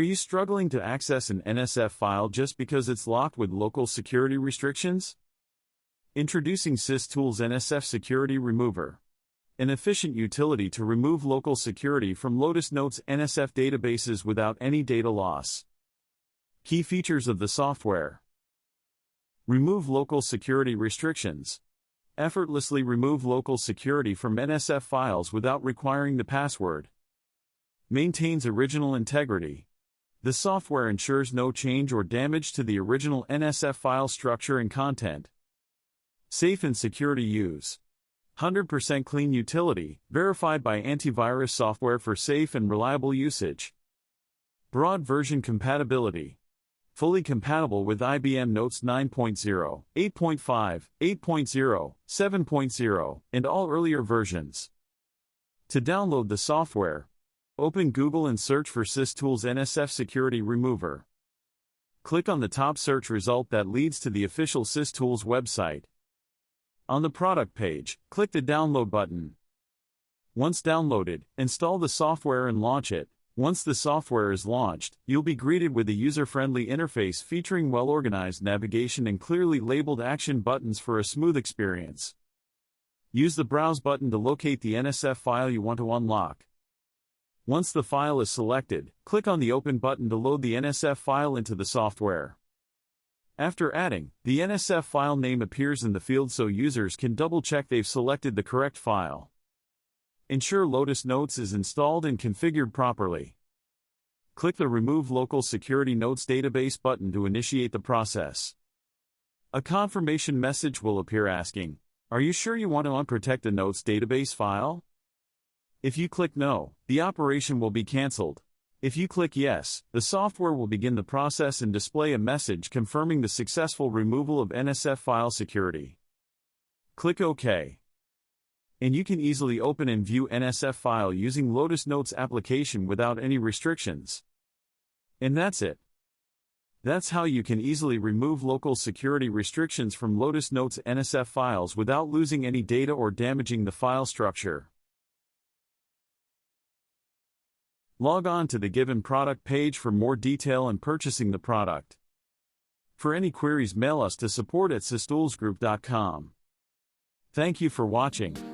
you struggling to access an NSF file just because it's locked with local security restrictions? Introducing SysTools NSF Security Remover, an efficient utility to remove local security from Lotus Notes NSF databases without any data loss. Key features of the software: remove local security restrictions. Effortlessly remove local security from NSF files without requiring the password. Maintains original integrity. The software ensures no change or damage to the original NSF file structure and content. Safe and secure to use. 100% clean utility, verified by antivirus software for safe and reliable usage. Broad version compatibility. Fully compatible with IBM Notes 9.0, 8.5, 8.0, 7.0, and all earlier versions. To download the software, open Google and search for SysTools NSF Security Remover. Click on the top search result that leads to the official SysTools website. On the product page, click the download button. Once downloaded, install the software and launch it. Once the software is launched, you'll be greeted with a user-friendly interface featuring well-organized navigation and clearly labeled action buttons for a smooth experience. Use the Browse button to locate the NSF file you want to unlock. Once the file is selected, click on the Open button to load the NSF file into the software. After adding, the NSF file name appears in the field so users can double-check they've selected the correct file. Ensure Lotus Notes is installed and configured properly. Click the Remove Local Security Notes Database button to initiate the process. A confirmation message will appear asking, "Are you sure you want to unprotect the Notes database file?" If you click No, the operation will be cancelled. If you click Yes, the software will begin the process and display a message confirming the successful removal of NSF file security. Click OK. And you can easily open and view NSF file using Lotus Notes application without any restrictions. And that's it. That's how you can easily remove local security restrictions from Lotus Notes NSF files without losing any data or damaging the file structure. Log on to the given product page for more detail and purchasing the product. For any queries, mail us to support@systoolsgroup.com. Thank you for watching.